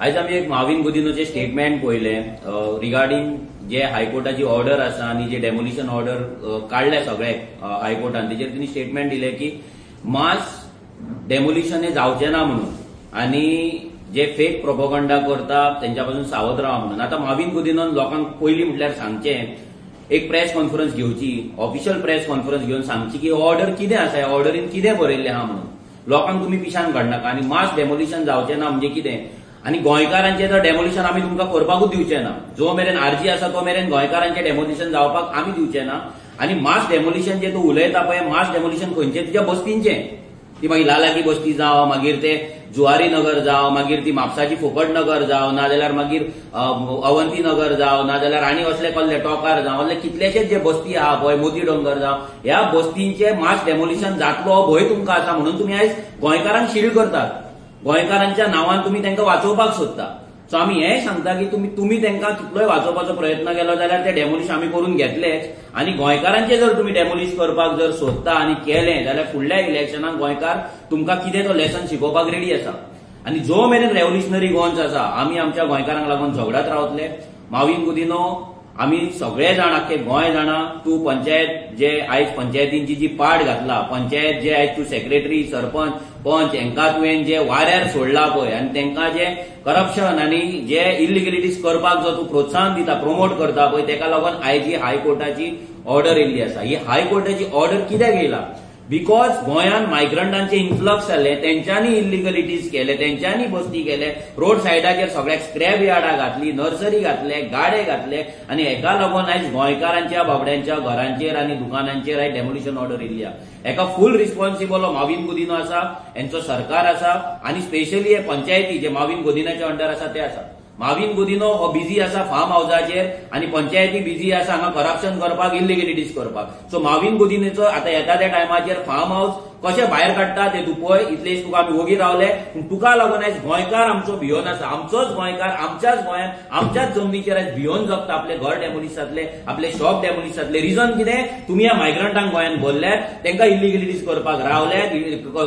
आज आम्ही एक माविन गुदिनोचे स्टेटमेंट पळयले रिगार्डिंग जे हायकोर्टाची ऑर्डर आसा आणि जे डेमोलिशन ऑर्डर काढले सगळे हायकोर्टान तेजेर तिने स्टेटमेंट दिले की मास डेमोलिशन हे जावचे ना म्हणून आणि जे फेक प्रोपोगंडा करता त्यांच्यापासून सावध राहा म्हणून। आता माविन गुदिनोन लोकांक पयली म्हटल्यार सांगचे एक प्रेस कॉन्फरन्स घेवची, ऑफिशियल प्रेस कॉन्फरन्स घेऊन सांगची की ऑर्डर कितें आसा, ऑर्डरीन कितें बरयल्लें आहा म्हणून लोकांक तुम्ही पिशान काडनाका आणि मास डेमोलिशन जावचे ना म्हणजे कितें आणि गोंयकारांचे तर डेमोलिशन आमी तुमकां करपाकूच दिवचे ना। जो मेरेन आरजी आसा तो मेरेन गोंयकारांचे डेमोलिशन जावपाक आमी दिवचे ना। आणि मास डेमोलिशन जे तूं उलयता पळय मास डेमोलिशन खंयचे तुज्या बस्तींचे, ती मागीर लालाकी बस्ती जावं, मागीर ते जुवारी नगर जावं, मागीर ती म्हापसाची फुकट नगर जावं, नाजाल्यार मागीर अवंती नगर जावं, नाजाल्यार आनी असले कसले टोकार जावं, असले कितलेशेच जे बस्ती आहा पळय मोती डोंगर जावं, ह्या बस्तींचे मास डेमोलिशन जातलो हो भंय तुमकां आसा म्हणून तुम्ही आयज गोंयकारांक शील करतात। गोंयकारांच्या नांवान तुम्ही तांकां वाचोवपाक सोदता। सो आमी हें सांगता की तुम्ही तांकां कितलोय वाचोवपाचो प्रयत्न केलो जाल्यार ते डेमोलिश आमी करून घेतलेच आणि गोंयकारांचे जर तुम्ही डेमोलिश करपाक जर सोदता आणि केलें जाल्यार फुडल्या इलेक्शनाक गोंयकार तुमकां कितें तो लेसन शिकोवपाक रेडी आसा। आणि जो मेरेन रेव्होल्युशनरी गोंस आसा आमी आमच्या गोंयकारांक लागून झगडत रावतले। माविन गुदिनो आमी सगळे जाण आख्खे गोंय जाणा तूं पंचायत जे आयज पंचायतींची जी पाड घातला, पंचायत जे आयज तूं सेक्रेटरी सरपंच पंच हांकां तुवें जे वाऱ्यार सोडला पळय आनी तांकां जे करप्शन आनी जे इलिगलिटीज करपाक जो तूं प्रोत्साहन दिता प्रमोट करता पळय तेका लागून आयज ही हायकोर्टाची ऑर्डर येयल्ली आसा। ही हायकोर्टाची ऑर्डर कित्याक येयला? बिकॉज गोंयान मायग्रंटांचे इन्फ्लक्स जाले, तेंच्यांनी इलिगलिटीज केले, तेंच्यांनी बस्ती केले, रोड सायडाचेर सगळ्याक स्क्रॅप यार्डां घातली, नर्सरी घातले, गाडे घातले आणि हेका लागून आयज गोंयकारांच्या बाबड्यांच्या घरांचेर आणि दुकानांचेर आयज डेमोलिशन ऑर्डर येयल्ली आहा। हेका फुल रिस्पॉन्सिबल हो माविन गुदिनो आसा, हेंचो सरकार आसा आणि स्पेशली हे पंचायती जे माविन गुदिनाच्या अंडर आसा ते आसा। माविन गुदिनो हो बिझी आसा फार्म हाऊसाचेर आणि पंचायती बिझी आसा हांगा करप्शन करपाक, इलिगलिटीज करपाक। सो माविन गुदिनेचो आता येता त्या टायमाचेर फार्म हाऊस कशें भायर काडटा ते तूं पळय। इतलेच तुका आमी वोगी रावले पूण तुका लागून आयज गोंयकार आमचो भियोन आसा, आमचोच गोंयकार आमच्याच गोंयांत आमच्याच जमनीचेर आयज भियोन जगता। आपले घर डेमोलिश जातले, आपले शॉप डेमोलिश जातले। रिजन कितें? तुम्ही ह्या मायग्रंटांक गोंयांत भरल्यात, तांकां इलिगलिटीज करपाक रावल्यात,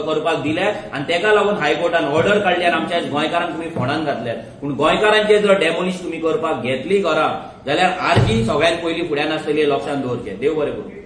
करपाक दिल्यात आणि तेका लागून हायकोर्टान ऑर्डर काडली आनी आमच्या गोंयकारांक तुम्ही फोंडान घातल्यात। पूण गोंयकारांचे जर डेमोलिश तुम्ही करपाक घेतली घरां जाल्यार आरजी सगळ्यात पयली फुड्यान आसतली लक्षांत दवरचें। देव बरें करूं।